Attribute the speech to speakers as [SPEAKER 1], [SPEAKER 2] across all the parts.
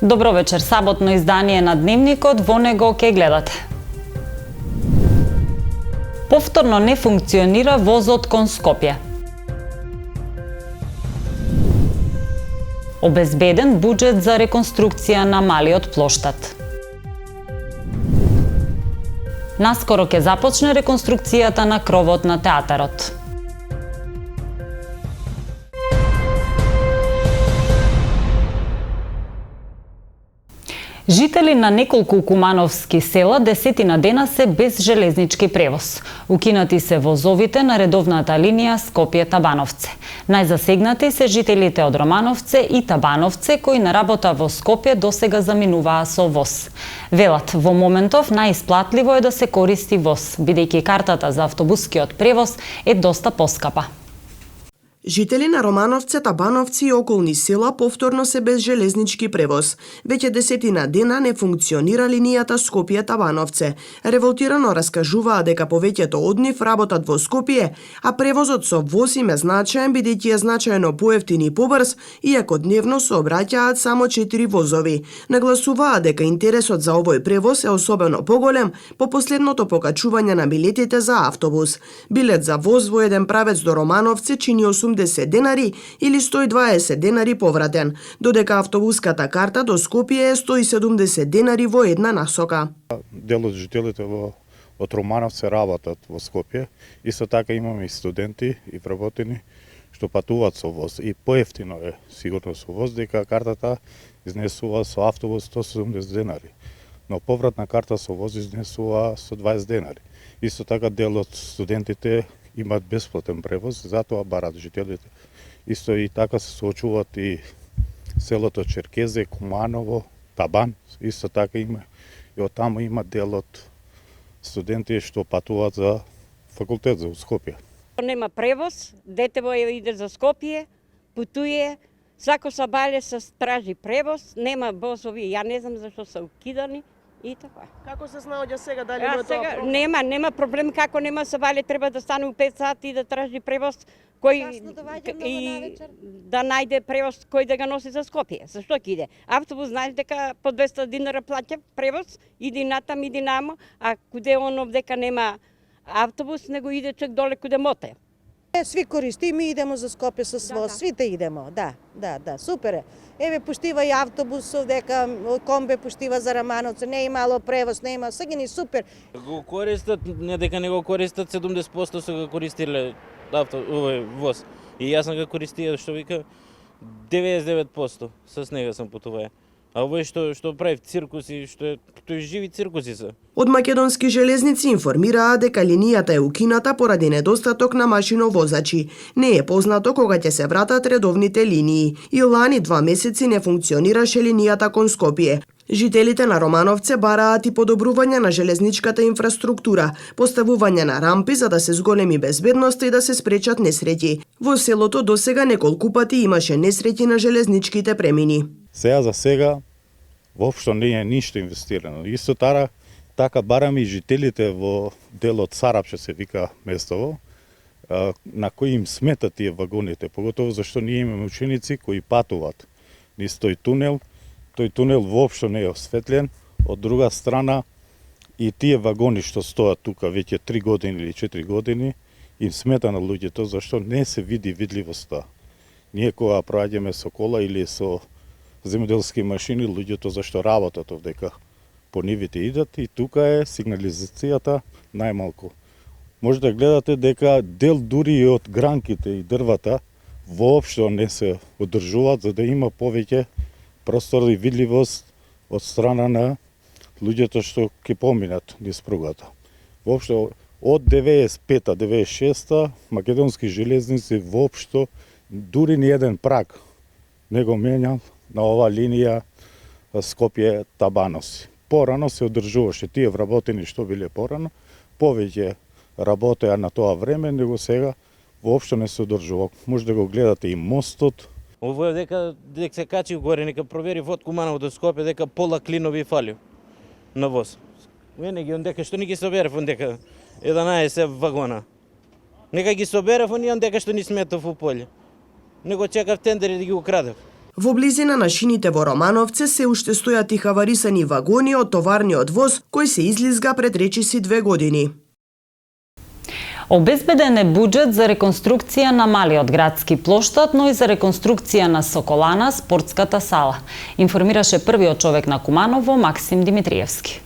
[SPEAKER 1] Добро вечер, саботно издание на Дневникот, во него ќе гледате. Повторно не функционира возот кон Скопје. Обезбеден буџет за реконструкција на малиот плоштад. Наскоро ќе започне реконструкцијата на кровот на театарот. Жители на неколку кумановски села десетина дена се без железнички превоз. Укинати се возовите на редовната линија Скопје-Табановце. Најзасегнати се жителите од Романовце и Табановце кои на работа во Скопје досега заминуваа со воз. Велат, во моментов најисплатливо е да се користи воз, бидејќи картата за автобускиот превоз е доста поскапа.
[SPEAKER 2] Жители на Романовце, Табановци и околни села повторно се без железнички превоз. Веќе десетина дена не функционира линијата Скопје-Табановце. Револтирано раскажуваа дека повеќето од нив работат во Скопје, а превозот со воз им е значаен бидејќи е значајно поевтин и побрз, иако дневно се обраќаат само 4 возови. Нагласуваа дека интересот за овој превоз е особено поголем по последното покачување на билетите за автобус. Билет за воз во еден правец до Романовце чини 80 денари или 120 денари повратен, додека автобуската карта до Скопје е 170 денари во една насока.
[SPEAKER 3] Дел од жителите од Романовце работат во Скопје. Исто така имаме и студенти и вработени што патуваат со воз. И поевтино е сигурно со воз, дека картата изнесува со автобус 170 денари. Но повратна карта со воз изнесува 120 денари. Исто така дел од студентите имаат бесплатен превоз, затоа барат жителите. Исто и така се соочуваат и селото Черкезе, Куманово, Табан, исто така има. И од таму има дел од студенти што патуваат за факултет за Скопје.
[SPEAKER 4] Нема превоз, детево иде за Скопје, путуе, сако сабале се стражи превоз, нема возови, ја не знам зашто се укидани. И така.
[SPEAKER 2] Како се снаоѓа сега, дали има тоа проблем?
[SPEAKER 4] Нема проблем, како нема се вале, треба да стане у 5 сати и да тражи превоз кој и да најде превоз кој да го носи за Скопје. Зашто ќе иде? Автобус знаеш дека по 200 динара плаќа превоз, иди натам, иди намо, а куде оно дека нема автобус, него иде чек доле куде моте.
[SPEAKER 5] Сви користиме и идемо за Скопје со воз, свите идемо, да, супер е. Еве пуштива и автобусов, дека комбе пуштива за Романовце, не имало превоз, не има, сега ни супер.
[SPEAKER 6] Го користат, не дека не го користат, 70% се го користиле воз. И јас сум го користија, што вика, 99% с него сам путуваа. А овој што прави циркуси, тој живи циркуси се.
[SPEAKER 2] Од македонски железници информираа дека линијата е укината поради недостаток на машиновозачи. Не е познато кога ќе се вратат редовните линии. И лани 2 месеци не функционираше линијата кон Скопје. Жителите на Романовце бараат и подобрување на железничката инфраструктура, поставување на рампи за да се зголеми безбедноста и да се спречат несреќи. Во селото досега неколку пати имаше несреќи на железничките премини.
[SPEAKER 3] За сега воопшто не е ништо инвестирано. Исто така бараме и жителите во делот Сарапче се вика местово, на кои им сметат тие вагоните, поготово зашто ние имаме ученици кои патуваат низ тој тунел. Тој тунел воопшто не е осветлен. Од друга страна и тие вагони што стојат тука веќе 3 години или 4 години, им смета на луѓето зашто не се види видливоста. Ние кога проаѓаме со кола или со земјоделски машини, луѓето зашто работат овдека по нивите идат и тука е сигнализацијата најмалку. Може да гледате дека дел дури и од гранките и дрвата воопшто не се одржуваат за да има повеќе простор и видливост од страна на луѓето што ќе поминат низ пругата. Воопшто од 95-96 македонски железници воопшто дури ни еден праг не го менјал на ова линија Скопје-Табановци. Порано се одржуваше тие вработени што биле порано, повеќе работеа на тоа време, него сега воопшто не се одржува. Може да го гледате и мостот.
[SPEAKER 6] Ово дека се качи горе, нека провери од Куманово до Скопје дека пола клинови фали на воз. Винаги ондека што ни ги соберев ондека 11 вагона. Нека ги соберев они ондека што ни сметов у поле. Него чекав тендери да ги украдев.
[SPEAKER 2] Во близина на шините во Романовце се уште стојат и хаварисани вагони од товарниот воз кој се излизга пред речиси 2 години.
[SPEAKER 1] Обезбеден е буџет за реконструкција на малиот градски плоштад, но и за реконструкција на Соколана, спортската сала. Информираше првиот човек на Куманово, Максим Димитриевски.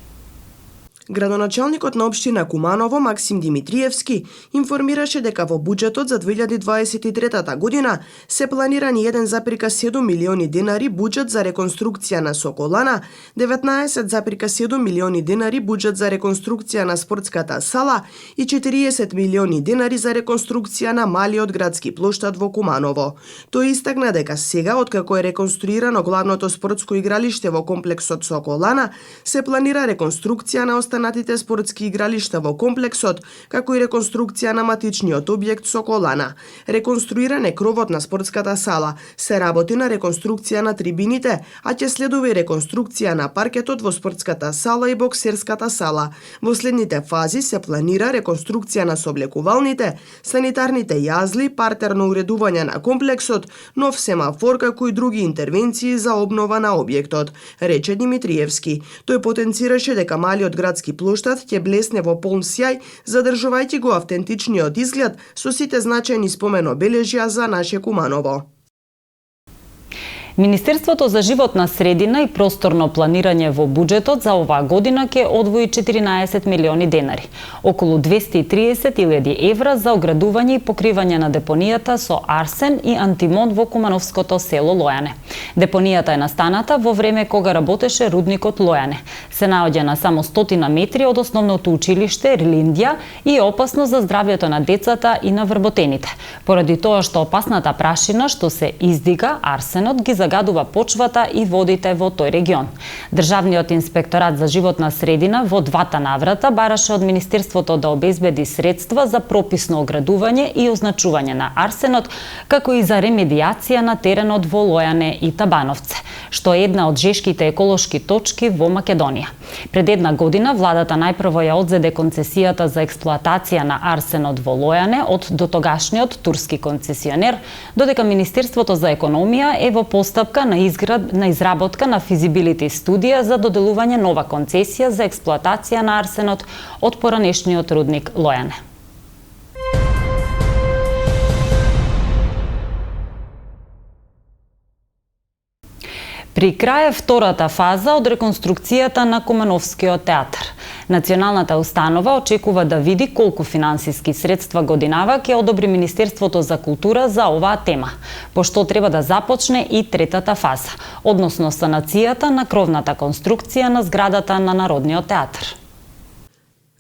[SPEAKER 2] Градоначалникот на општина Куманово, Максим Димитриевски, информираше дека во буџетот за 2023 година се планирани 1,7 милиони денари буџет за реконструкција на Соколана, 19,7 милиони денари буџет за реконструкција на спортската сала и 40 милиони денари за реконструкција на малиот градски плоштад во Куманово. Тој истакна дека сега, откако е реконструирано главното спортско игралиште во комплексот Соколана, се планира реконструкција на останатите спортски игралишта во комплексот, како и реконструкција на матичниот објект Соколана. Реконструиран е кровот на спортската сала, се работи на реконструкција на трибините, а ќе следува и реконструкција на паркетот во спортската сала и боксерската сала. Во следните фази се планира реконструкција на сооблекувалните, санитарните јазли, партерно уредување на комплексот, нов семафор како и други интервенции за обнова на објектот, рече Димитриевски. Тој потенцираше дека малиот градски плоштад ќе блесне во полн сјај, задржувајќи го автентичниот изглед со сите значајни спомен обележја за наше Куманово.
[SPEAKER 1] Министерството за животна средина и просторно планирање во буџетот за оваа година ќе одвои 14 милиони денари, околу 230.000 евра за оградување и покривање на депонијата со арсен и антимон во кумановското село Лојане. Депонијата е настаната во време кога работеше рудникот Лојане. Се наоѓа на само 100 метри од основното училиште Рлиндија и е опасно за здравјето на децата и на вработените, поради тоа што опасната прашина што се издига, арсенот, ги загадува почвата и водите во тој регион. Државниот инспекторат за животна средина во двата наврата бараше од Министерството да обезбеди средства за прописно оградување и означување на арсенот, како и за ремедијација на теренот во Лојане и Табановце, што е една од жешките еколошки точки во Македонија. Пред една година владата најпрво ја одзеде концесијата за експлоатација на арсенот во Лојане од дотогашниот турски концесионер, додека Министерството за економија е во постапка на изработка на физибилити студија за доделување нова концесија за експлоатација на арсенот од поранешниот рудник Лојане. При крај е втората фаза од реконструкцијата на Кумановскиот театар. Националната установа очекува да види колку финансиски средства годинава ќе одобри Министерството за култура за оваа тема, пошто треба да започне и третата фаза, односно санацијата на кровната конструкција на зградата на Народниот театар.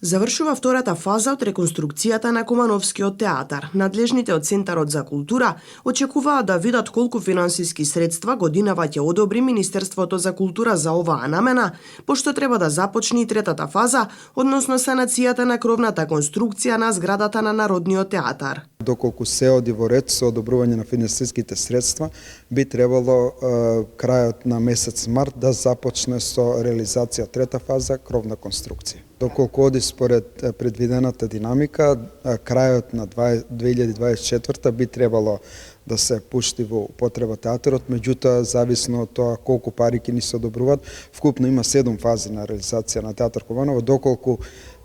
[SPEAKER 2] Завршува втората фаза од реконструкцијата на Кумановскиот театар. Надлежните од Центарот за култура очекуваат да видат колку финансиски средства годинава ќе одобри Министерството за култура за оваа намена, пошто треба да започне и третата фаза, односно санацијата на кровната конструкција на зградата на Народниот театар.
[SPEAKER 7] Доколку се оди во ред со одобрување на финансиските средства, би требало крајот на месец март да започне со реализација трета фаза кровна конструкција. Доколку оди според предвидената динамика, крајот на 2024 би требало да се пушти во употреба театарот, меѓутоа зависно од тоа колку пари ќе ни се одобруваат, вкупно има 7 фази на реализација на театар Куманово, доколку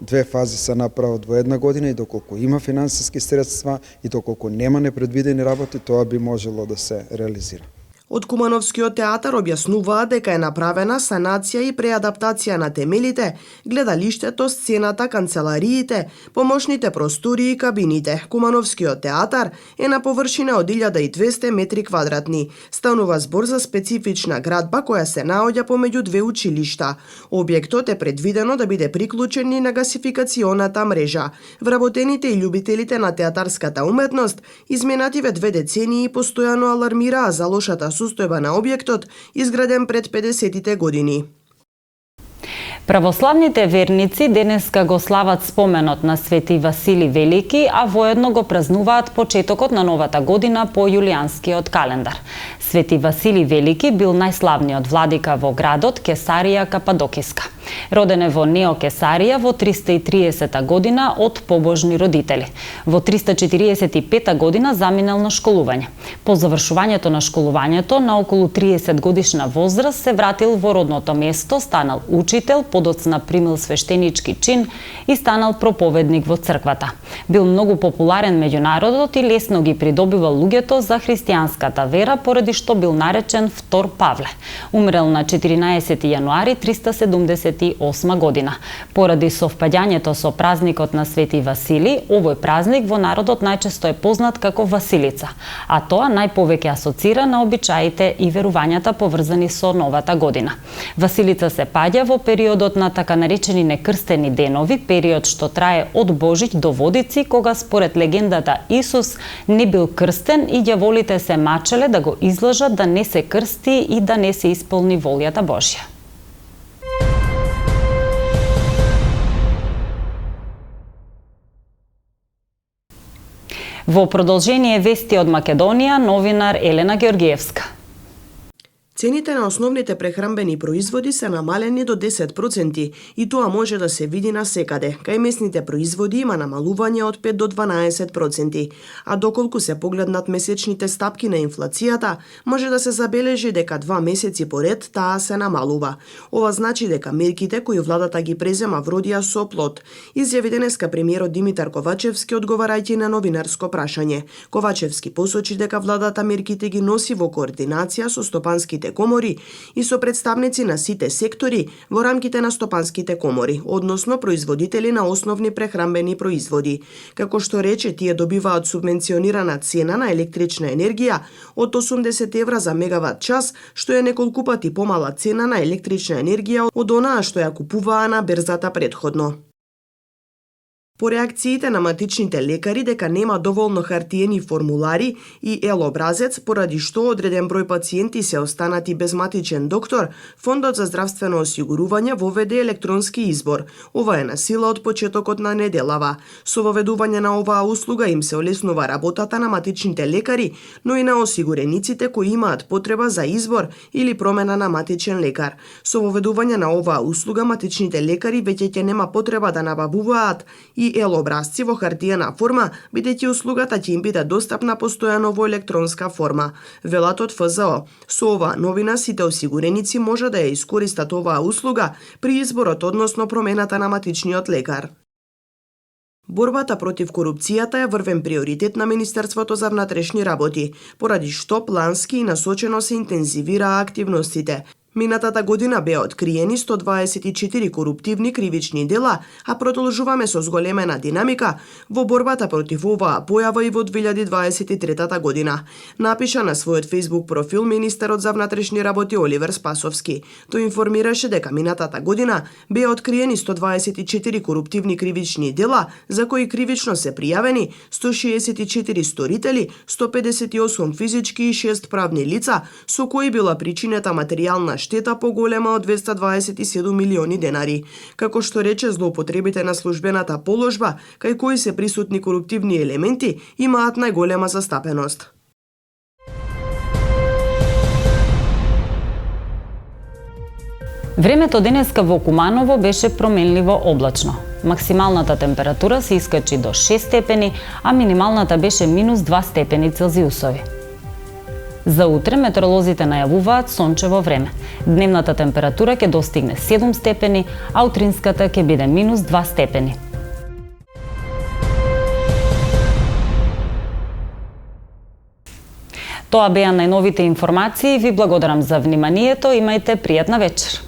[SPEAKER 7] 2 фази се направат во една година и доколку има финансиски средства и доколку нема непредвидени работи, тоа би можело да се реализира.
[SPEAKER 2] Од Кумановскиот театар објаснуваат дека е направена санација и преадаптација на темелите, гледалиштето, сцената, канцелариите, помошните простори и кабините. Кумановскиот театар е на површина од 1200 метри квадратни. Станува збор за специфична градба која се наоѓа помеѓу две училишта. Објектот е предвидено да биде приклучен и на гасификационата мрежа. Вработените и љубителите на театарската уметност изминативе 2 децении постојано алармираа за лошата состојба на објектот, изграден пред 50-тите години.
[SPEAKER 1] Православните верници денеска го слават споменот на Свети Васили Велики, а воедно го празнуваат почетокот на новата година по јулијанскиот календар. Свети Васили Велики бил најславниот владика во градот Кесарија Кападокиска. Роден е во неокесарија во 330 година од побожни родители. Во 345 година заминал на школување. По завршувањето на школувањето на околу 30 годишна возраст се вратил во родното место, станал учител, подоцна примил свештенички чин и станал проповедник во црквата. Бил многу популарен меѓу народот и лесно ги придобивал луѓето за христијанската вера, поради што бил наречен Втор Павле. Умрел на 14 јануари 378 година. Поради совпаѓањето со празникот на Свети Василий, овој празник во народот најчесто е познат како Василица, а тоа најповеќе асоцира на обичаите и верувањата поврзани со новата година. Василица се паѓа во периодот на така наречени некрстени денови, период што трае од Божиќ до Водици, кога според легендата Исус не бил крстен и ѓаволите се мачеле да го излажат да не се крсти и да не се исполни волјата Божја. Во продолжение вести од Македонија, новинар Елена Георгиевска.
[SPEAKER 2] Цените на основните прехранбени производи се намалени до 10% и тоа може да се види насекаде. Кај месните производи има намалување од 5 до 12%, а доколку се погледнат месечните стапки на инфлацијата, може да се забележи дека 2 месеци поред таа се намалува. Ова значи дека мерките кои владата ги презема вродија со плод, изјави денеска премиерот Димитар Ковачевски одговарајќи на новинарско прашање. Ковачевски посочи дека владата мерките ги носи во координација со стопанските комори и со представници на сите сектори во рамките на стопанските комори, односно производители на основни прехранбени производи. Како што рече, тие добиваат субвенционирана цена на електрична енергија од 80 евра за мегават час, што е неколку пати помала цена на електрична енергија од онаа што ја купуваа на берзата претходно. По реакциите на матичните лекари дека нема доволно хартиени формулари и Ел-образец, поради што одреден број пациенти се останати без матичен доктор, Фондот за здравствено осигурување воведе електронски избор. Ова е на сила од почетокот на неделава. Со воведување на оваа услуга им се олеснува работата на матичните лекари, но и на осигурениците кои имаат потреба за избор или промена на матичен лекар. Со воведување на оваа услуга матичните лекари веќе ќе нема потреба да набавуваат и Ел-образци во хартиена форма, бидејќи услугата ќе им биде достапна постојано во електронска форма, велат од ФЗО. Со оваа новина сите осигуреници може да ја искористат оваа услуга при изборот, односно промената на матичниот лекар. Борбата против корупцијата е врвен приоритет на Министерството за внатрешни работи, поради што плански и насочено се интензивираа активностите. Минатата година беа откриени 124 коруптивни кривични дела, а продолжуваме со зголемена динамика во борбата против оваа појава и во 2023 година, напиша на својот Facebook профил министерот за внатрешни работи Оливер Спасовски. Тој информираше дека минатата година беа откриени 124 коруптивни кривични дела, за кои кривично се пријавени 164 сторители, 158 физички и 6 правни лица, со кои била причинета материјална штета поголема од 227 милиони денари. Како што рече, злоупотребите на службената положба, кај кои се присутни коруптивни елементи, имаат најголема застапеност.
[SPEAKER 1] Времето денеска во Куманово беше променливо облачно. Максималната температура се искачи до 6 степени, а минималната беше минус 2 степени Целзиусови. За утре метеоролозите најавуваат сончево време. Дневната температура ќе достигне 7 степени, а утринската ќе биде минус 2 степени. Тоа беа најновите информации. Ви благодарам за вниманието. Имајте пријатна вечер.